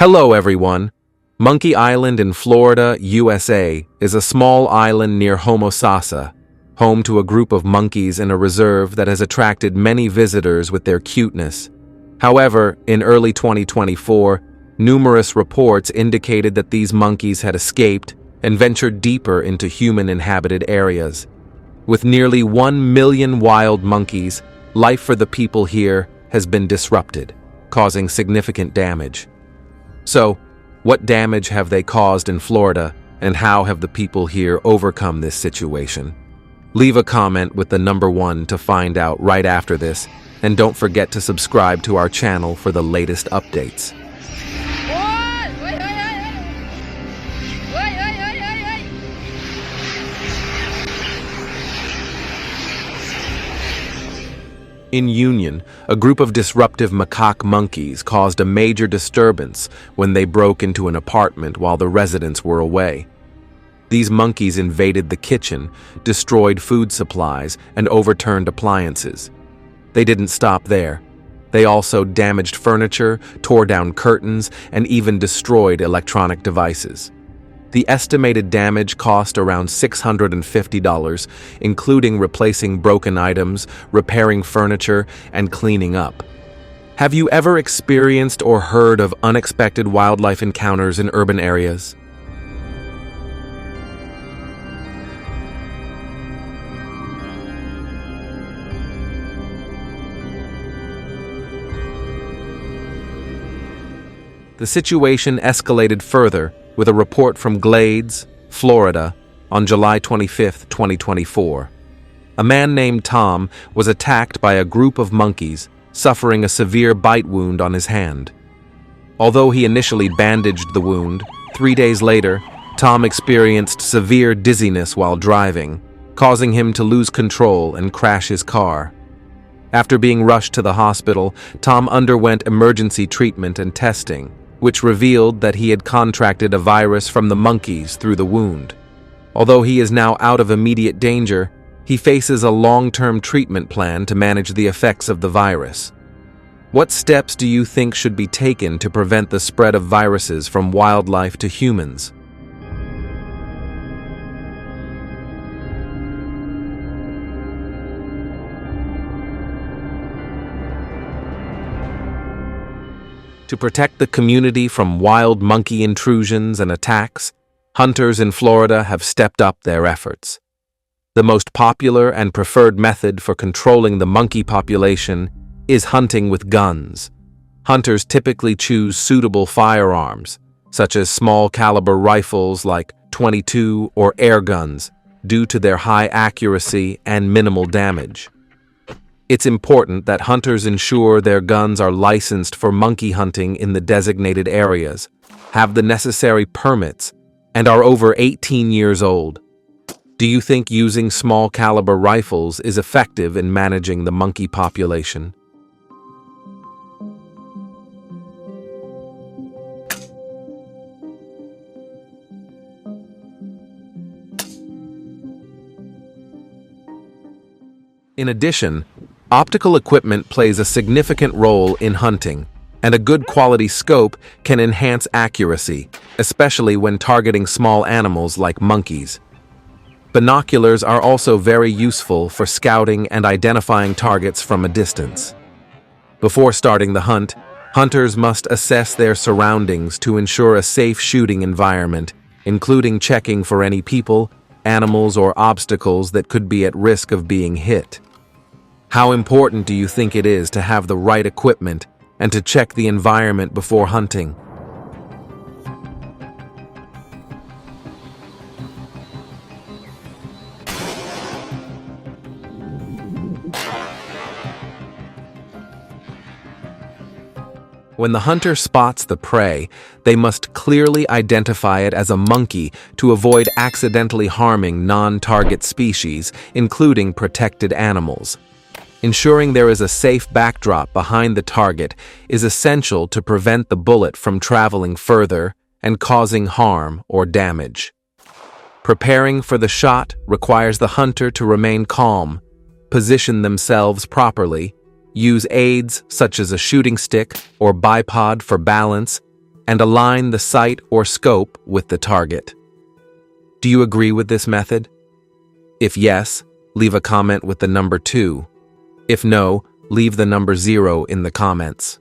Hello everyone. Monkey Island in Florida, USA is a small island near Homosassa, home to a group of monkeys in a reserve that has attracted many visitors with their cuteness. However, in early 2024, numerous reports indicated that these monkeys had escaped and ventured deeper into human-inhabited areas. With nearly 1 million wild monkeys, life for the people here has been disrupted, causing significant damage. So, what damage have they caused in Florida, and how have the people here overcome this situation? Leave a comment with the number 1 to find out right after this, and don't forget to subscribe to our channel for the latest updates. In Union, a group of disruptive macaque monkeys caused a major disturbance when they broke into an apartment while the residents were away. These monkeys invaded the kitchen, destroyed food supplies, and overturned appliances. They didn't stop there. They also damaged furniture, tore down curtains, and even destroyed electronic devices. The estimated damage cost around $650, including replacing broken items, repairing furniture, and cleaning up. Have you ever experienced or heard of unexpected wildlife encounters in urban areas? The situation escalated further with a report from Glades, Florida, on July 25, 2024. A man named Tom was attacked by a group of monkeys, suffering a severe bite wound on his hand. Although he initially bandaged the wound, 3 days later, Tom experienced severe dizziness while driving, causing him to lose control and crash his car. After being rushed to the hospital, Tom underwent emergency treatment and testing, which revealed that he had contracted a virus from the monkeys through the wound. Although he is now out of immediate danger, he faces a long-term treatment plan to manage the effects of the virus. What steps do you think should be taken to prevent the spread of viruses from wildlife to humans? To protect the community from wild monkey intrusions and attacks, hunters in Florida have stepped up their efforts. The most popular and preferred method for controlling the monkey population is hunting with guns. Hunters typically choose suitable firearms, such as small-caliber rifles like .22 or air guns, due to their high accuracy and minimal damage. It's important that hunters ensure their guns are licensed for monkey hunting in the designated areas, have the necessary permits, and are over 18 years old. Do you think using small-caliber rifles is effective in managing the monkey population? In addition, optical equipment plays a significant role in hunting, and a good quality scope can enhance accuracy, especially when targeting small animals like monkeys. Binoculars are also very useful for scouting and identifying targets from a distance. Before starting the hunt, hunters must assess their surroundings to ensure a safe shooting environment, including checking for any people, animals, or obstacles that could be at risk of being hit. How important do you think it is to have the right equipment and to check the environment before hunting? When the hunter spots the prey, they must clearly identify it as a monkey to avoid accidentally harming non-target species, including protected animals. Ensuring there is a safe backdrop behind the target is essential to prevent the bullet from traveling further and causing harm or damage. Preparing for the shot requires the hunter to remain calm, position themselves properly, use aids such as a shooting stick or bipod for balance, and align the sight or scope with the target. Do you agree with this method? If yes, leave a comment with the number 2. If no, leave the number 0 in the comments.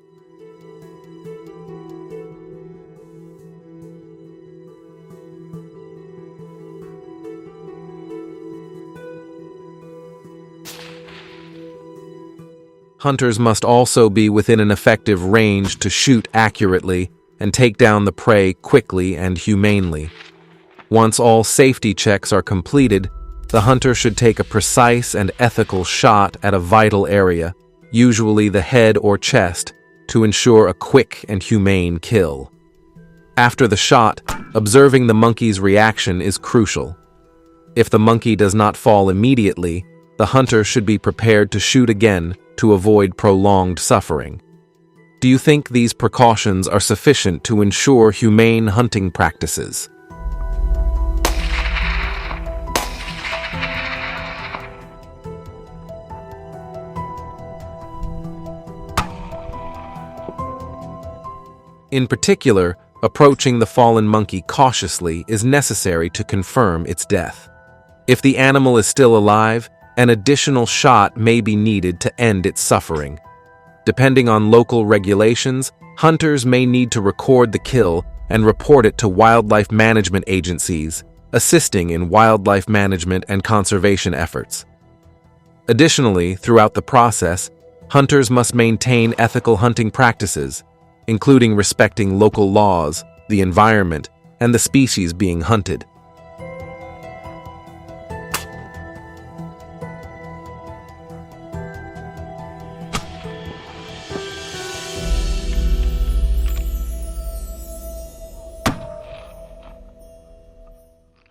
Hunters must also be within an effective range to shoot accurately and take down the prey quickly and humanely. Once all safety checks are completed, the hunter should take a precise and ethical shot at a vital area, usually the head or chest, to ensure a quick and humane kill. After the shot, observing the monkey's reaction is crucial. If the monkey does not fall immediately, the hunter should be prepared to shoot again to avoid prolonged suffering. Do you think these precautions are sufficient to ensure humane hunting practices? In particular, approaching the fallen monkey cautiously is necessary to confirm its death. If the animal is still alive, an additional shot may be needed to end its suffering. Depending on local regulations, hunters may need to record the kill and report it to wildlife management agencies, assisting in wildlife management and conservation efforts. Additionally, throughout the process, hunters must maintain ethical hunting practices, including respecting local laws, the environment, and the species being hunted.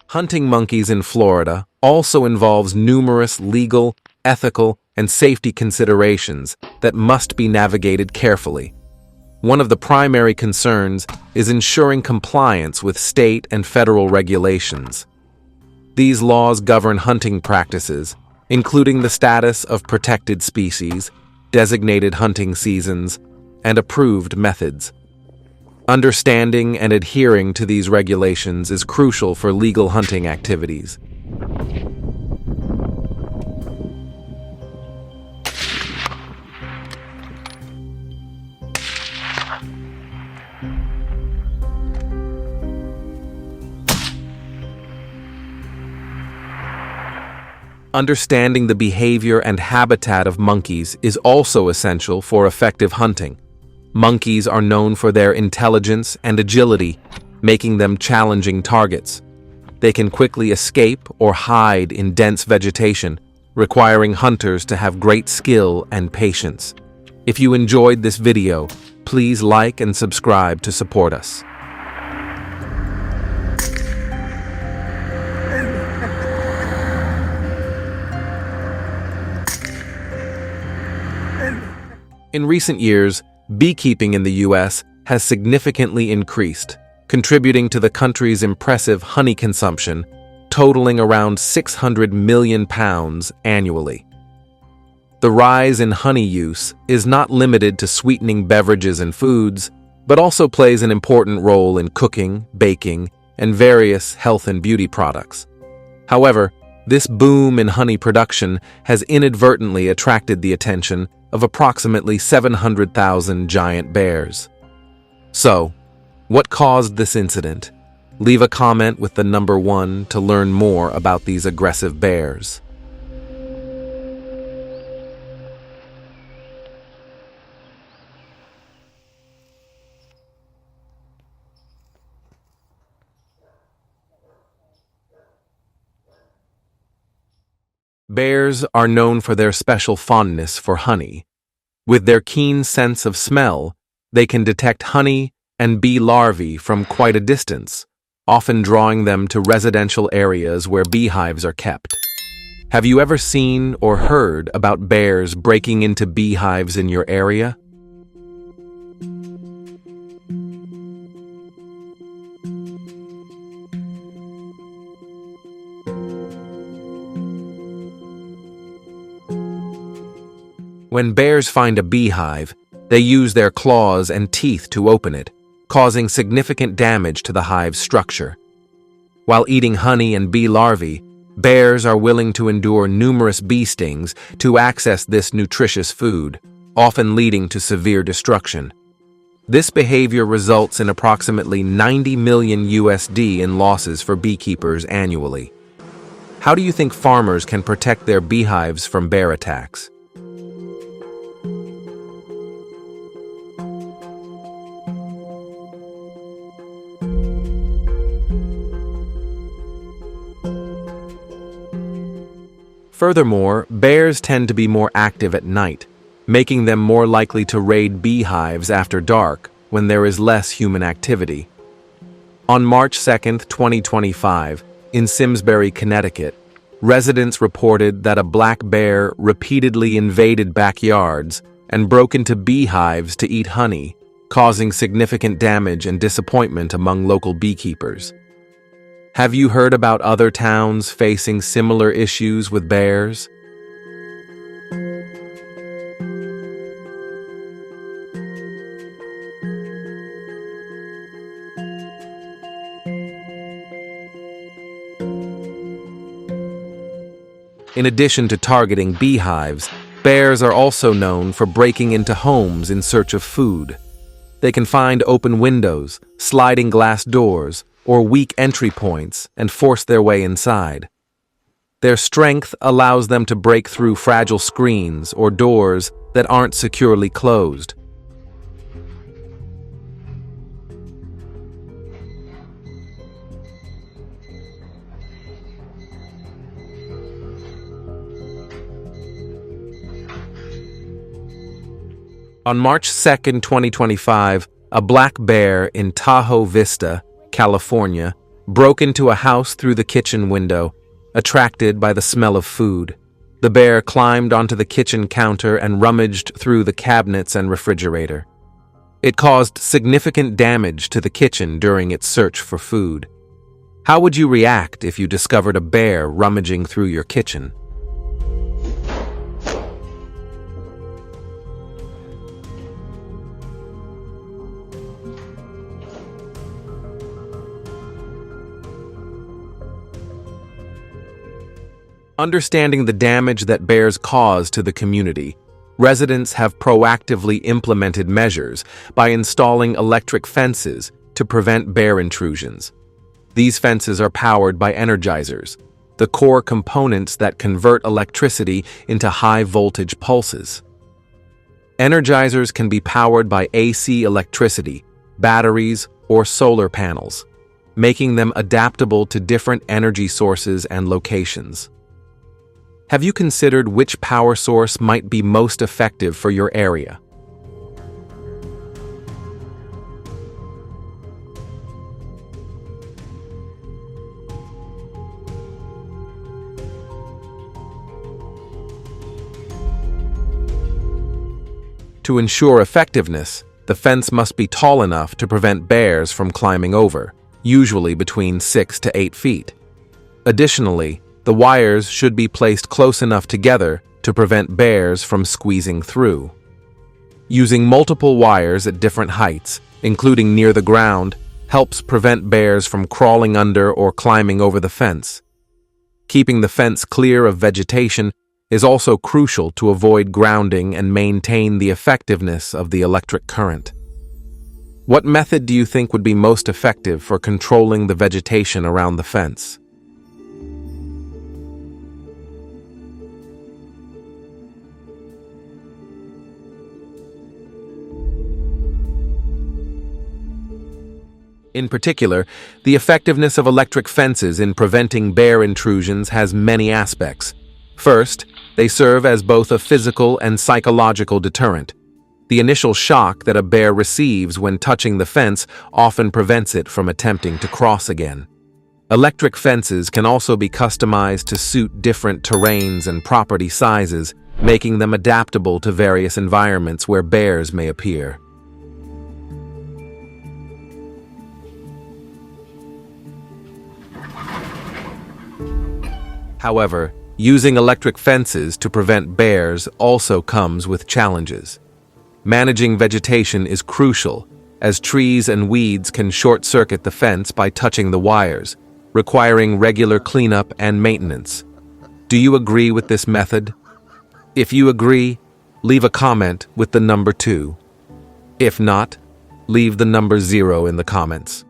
Hunting monkeys in Florida also involves numerous legal, ethical, and safety considerations that must be navigated carefully. One of the primary concerns is ensuring compliance with state and federal regulations. These laws govern hunting practices, including the status of protected species, designated hunting seasons, and approved methods. Understanding and adhering to these regulations is crucial for legal hunting activities. Understanding the behavior and habitat of monkeys is also essential for effective hunting. Monkeys are known for their intelligence and agility, making them challenging targets. They can quickly escape or hide in dense vegetation, requiring hunters to have great skill and patience. If you enjoyed this video, please like and subscribe to support us. In recent years, beekeeping in the U.S. has significantly increased, contributing to the country's impressive honey consumption, totaling around 600 million pounds annually. The rise in honey use is not limited to sweetening beverages and foods, but also plays an important role in cooking, baking, and various health and beauty products. However, this boom in honey production has inadvertently attracted the attention of approximately 700,000 giant bears. So, what caused this incident? Leave a comment with the number 1 to learn more about these aggressive bears. Bears are known for their special fondness for honey. With their keen sense of smell, they can detect honey and bee larvae from quite a distance, often drawing them to residential areas where beehives are kept. Have you ever seen or heard about bears breaking into beehives in your area? When bears find a beehive, they use their claws and teeth to open it, causing significant damage to the hive's structure. While eating honey and bee larvae, bears are willing to endure numerous bee stings to access this nutritious food, often leading to severe destruction. This behavior results in approximately 90 million USD in losses for beekeepers annually. How do you think farmers can protect their beehives from bear attacks? Furthermore, bears tend to be more active at night, making them more likely to raid beehives after dark when there is less human activity. On March 2, 2025, in Simsbury, Connecticut, residents reported that a black bear repeatedly invaded backyards and broke into beehives to eat honey, causing significant damage and disappointment among local beekeepers. Have you heard about other towns facing similar issues with bears? In addition to targeting beehives, bears are also known for breaking into homes in search of food. They can find open windows, sliding glass doors, or weak entry points and force their way inside. Their strength allows them to break through fragile screens or doors that aren't securely closed. On March 2, 2025, a black bear in Tahoe Vista, California, broke into a house through the kitchen window, attracted by the smell of food. The bear climbed onto the kitchen counter and rummaged through the cabinets and refrigerator. It caused significant damage to the kitchen during its search for food. How would you react if you discovered a bear rummaging through your kitchen? Understanding the damage that bears cause to the community, residents have proactively implemented measures by installing electric fences to prevent bear intrusions. These fences are powered by energizers, the core components that convert electricity into high-voltage pulses. Energizers can be powered by AC electricity, batteries, or solar panels, making them adaptable to different energy sources and locations. Have you considered which power source might be most effective for your area? To ensure effectiveness, the fence must be tall enough to prevent bears from climbing over, usually between 6 to 8 feet. Additionally, the wires should be placed close enough together to prevent bears from squeezing through. Using multiple wires at different heights, including near the ground, helps prevent bears from crawling under or climbing over the fence. Keeping the fence clear of vegetation is also crucial to avoid grounding and maintain the effectiveness of the electric current. What method do you think would be most effective for controlling the vegetation around the fence? In particular, the effectiveness of electric fences in preventing bear intrusions has many aspects. First, they serve as both a physical and psychological deterrent. The initial shock that a bear receives when touching the fence often prevents it from attempting to cross again. Electric fences can also be customized to suit different terrains and property sizes, making them adaptable to various environments where bears may appear. However, using electric fences to prevent bears also comes with challenges. Managing vegetation is crucial, as trees and weeds can short-circuit the fence by touching the wires, requiring regular cleanup and maintenance. Do you agree with this method? If you agree, leave a comment with the number 2. If not, leave the number 0 in the comments.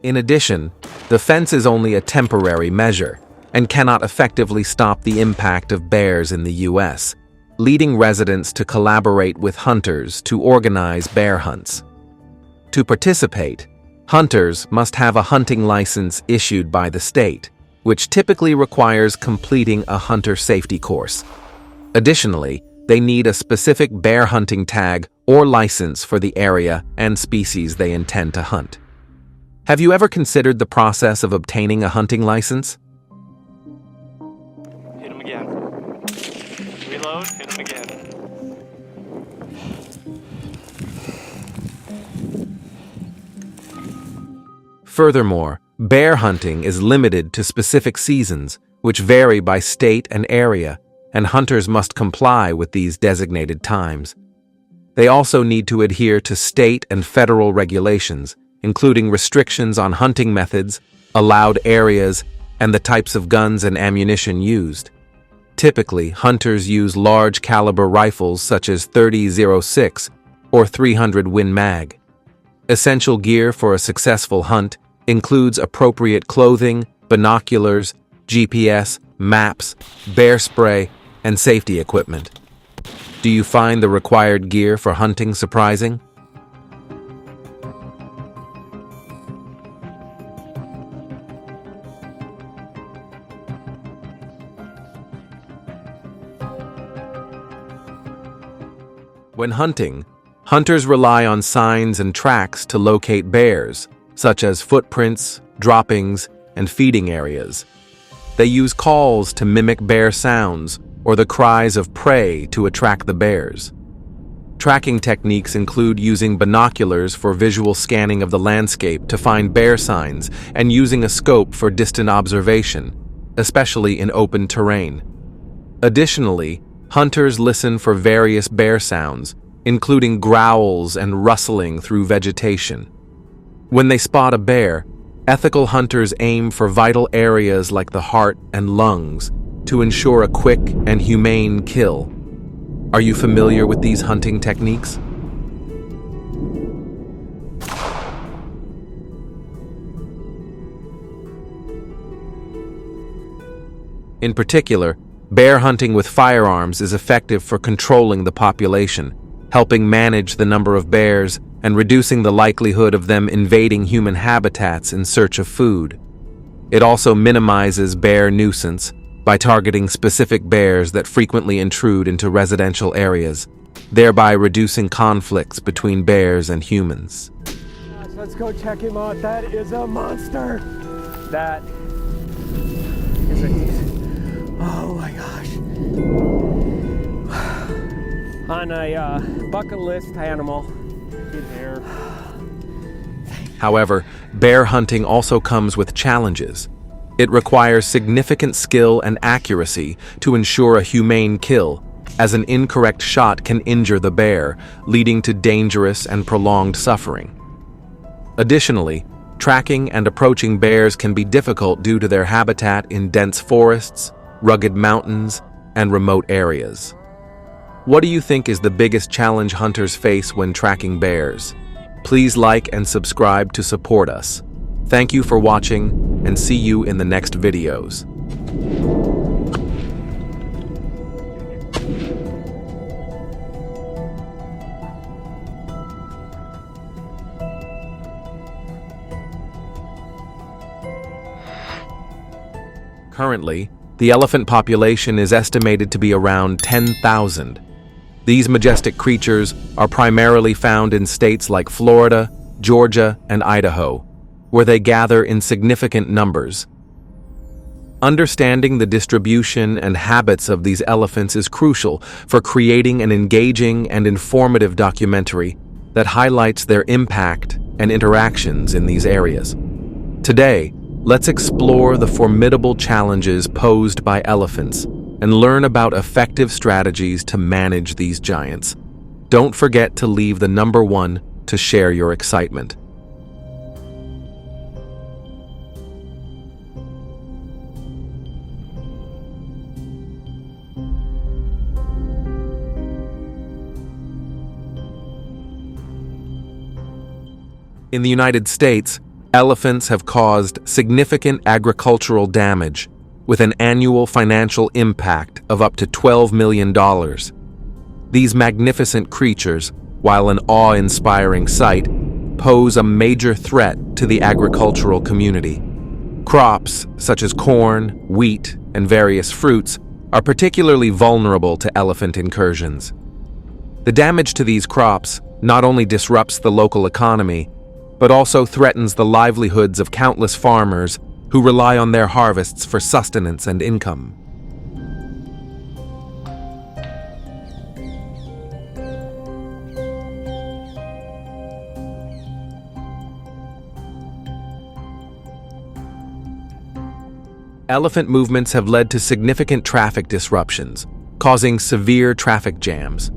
In addition, the fence is only a temporary measure and cannot effectively stop the impact of bears in the U.S., leading residents to collaborate with hunters to organize bear hunts. To participate, hunters must have a hunting license issued by the state, which typically requires completing a hunter safety course. Additionally, they need a specific bear hunting tag or license for the area and species they intend to hunt. Have you ever considered the process of obtaining a hunting license? Hit him again. Reload, hit him again. Furthermore, bear hunting is limited to specific seasons, which vary by state and area, and hunters must comply with these designated times. They also need to adhere to state and federal regulations, including restrictions on hunting methods, allowed areas, and the types of guns and ammunition used. Typically, hunters use large caliber rifles such as .30-06 or 300 Win Mag. Essential gear for a successful hunt includes appropriate clothing, binoculars, GPS, maps, bear spray, and safety equipment. Do you find the required gear for hunting surprising? When hunting, hunters rely on signs and tracks to locate bears, such as footprints, droppings, and feeding areas. They use calls to mimic bear sounds or the cries of prey to attract the bears. Tracking techniques include using binoculars for visual scanning of the landscape to find bear signs and using a scope for distant observation, especially in open terrain. Additionally, hunters listen for various bear sounds, including growls and rustling through vegetation. When they spot a bear, ethical hunters aim for vital areas like the heart and lungs to ensure a quick and humane kill. Are you familiar with these hunting techniques? In particular, bear hunting with firearms is effective for controlling the population, helping manage the number of bears and reducing the likelihood of them invading human habitats in search of food. It also minimizes bear nuisance by targeting specific bears that frequently intrude into residential areas, thereby reducing conflicts between bears and humans. Let's go check him out. That is a monster. That is a... Oh my gosh. On a bucket list animal. Good hair. However, bear hunting also comes with challenges. It requires significant skill and accuracy to ensure a humane kill, as an incorrect shot can injure the bear, leading to dangerous and prolonged suffering. Additionally, tracking and approaching bears can be difficult due to their habitat in dense forests, rugged mountains, and remote areas. What do you think is the biggest challenge hunters face when tracking bears? Please like and subscribe to support us. Thank you for watching, and see you in the next videos. Currently, the elephant population is estimated to be around 10,000. These majestic creatures are primarily found in states like Florida, Georgia, and Idaho, where they gather in significant numbers. Understanding the distribution and habits of these elephants is crucial for creating an engaging and informative documentary that highlights their impact and interactions in these areas. Today, let's explore the formidable challenges posed by elephants and learn about effective strategies to manage these giants. Don't forget to leave the number 1 to share your excitement. In the United States, elephants have caused significant agricultural damage, with an annual financial impact of up to $12 million. These magnificent creatures, while an awe-inspiring sight, pose a major threat to the agricultural community. Crops, such as corn, wheat, and various fruits, are particularly vulnerable to elephant incursions. The damage to these crops not only disrupts the local economy, but also threatens the livelihoods of countless farmers who rely on their harvests for sustenance and income. Elephant movements have led to significant traffic disruptions, causing severe traffic jams.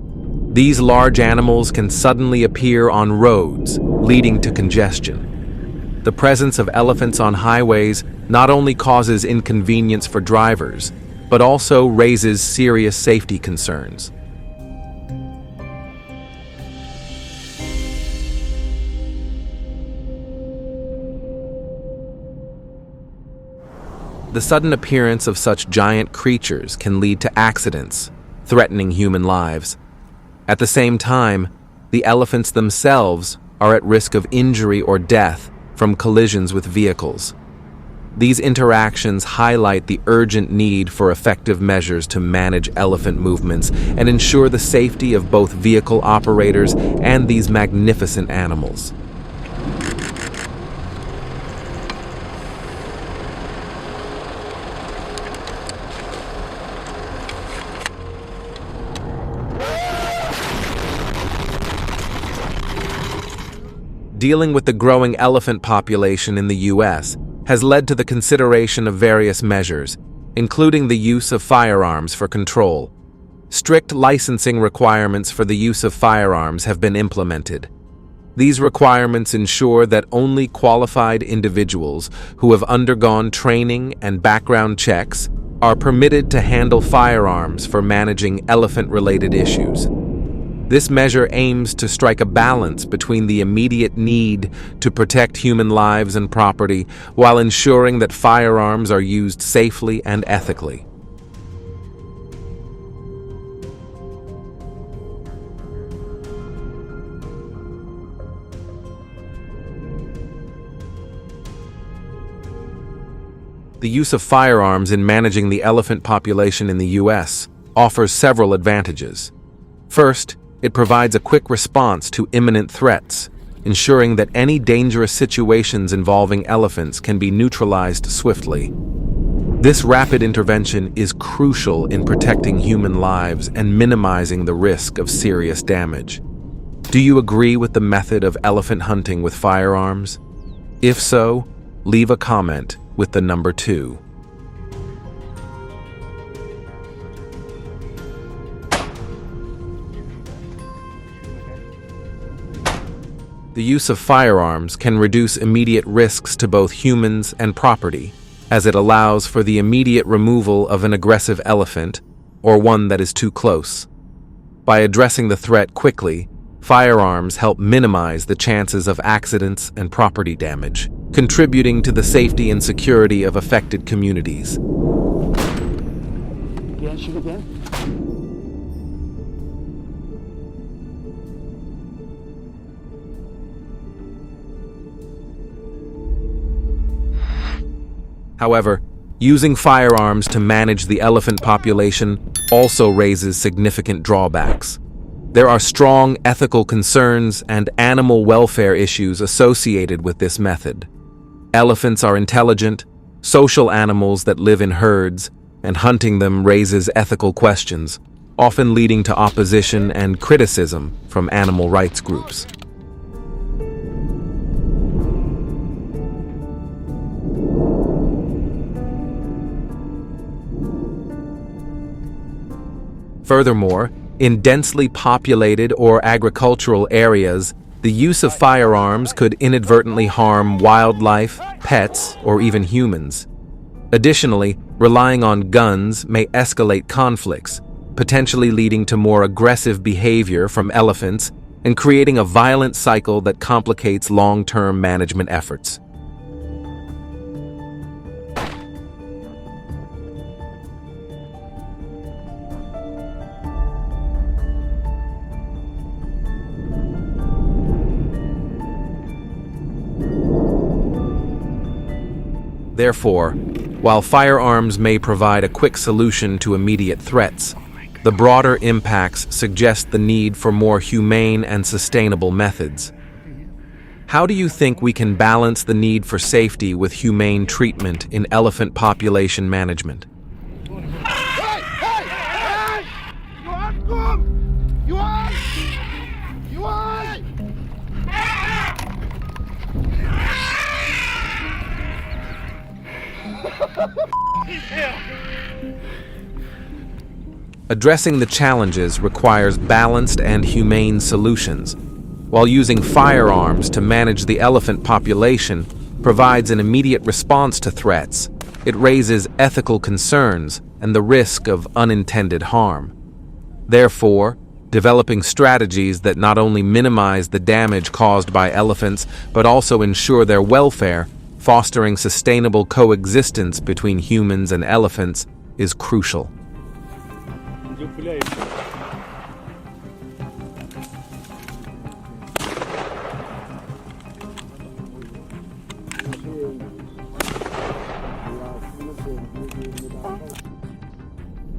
These large animals can suddenly appear on roads, leading to congestion. The presence of elephants on highways not only causes inconvenience for drivers, but also raises serious safety concerns. The sudden appearance of such giant creatures can lead to accidents, threatening human lives. At the same time, the elephants themselves are at risk of injury or death from collisions with vehicles. These interactions highlight the urgent need for effective measures to manage elephant movements and ensure the safety of both vehicle operators and these magnificent animals. Dealing with the growing elephant population in the U.S. has led to the consideration of various measures, including the use of firearms for control. Strict licensing requirements for the use of firearms have been implemented. These requirements ensure that only qualified individuals who have undergone training and background checks are permitted to handle firearms for managing elephant-related issues. This measure aims to strike a balance between the immediate need to protect human lives and property while ensuring that firearms are used safely and ethically. The use of firearms in managing the elephant population in the U.S. offers several advantages. First, it provides a quick response to imminent threats, ensuring that any dangerous situations involving elephants can be neutralized swiftly. This rapid intervention is crucial in protecting human lives and minimizing the risk of serious damage. Do you agree with the method of elephant hunting with firearms? If so, leave a comment with the number 2. The use of firearms can reduce immediate risks to both humans and property, as it allows for the immediate removal of an aggressive elephant or one that is too close. By addressing the threat quickly, firearms help minimize the chances of accidents and property damage, contributing to the safety and security of affected communities. Again, shoot again. However, using firearms to manage the elephant population also raises significant drawbacks. There are strong ethical concerns and animal welfare issues associated with this method. Elephants are intelligent, social animals that live in herds, and hunting them raises ethical questions, often leading to opposition and criticism from animal rights groups. Furthermore, in densely populated or agricultural areas, the use of firearms could inadvertently harm wildlife, pets, or even humans. Additionally, relying on guns may escalate conflicts, potentially leading to more aggressive behavior from elephants and creating a violent cycle that complicates long-term management efforts. Therefore, while firearms may provide a quick solution to immediate threats, the broader impacts suggest the need for more humane and sustainable methods. How do you think we can balance the need for safety with humane treatment in elephant population management? Addressing the challenges requires balanced and humane solutions, while using firearms to manage the elephant population provides an immediate response to threats. It raises ethical concerns and the risk of unintended harm. Therefore, developing strategies that not only minimize the damage caused by elephants but also ensure their welfare, fostering sustainable coexistence between humans and elephants, is crucial.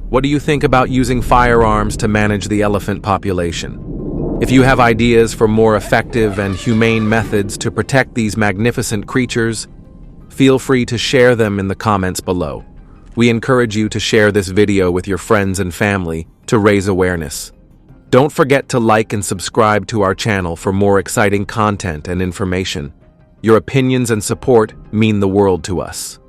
What do you think about using firearms to manage the elephant population? If you have ideas for more effective and humane methods to protect these magnificent creatures, feel free to share them in the comments below. We encourage you to share this video with your friends and family to raise awareness. Don't forget to like and subscribe to our channel for more exciting content and information. Your opinions and support mean the world to us.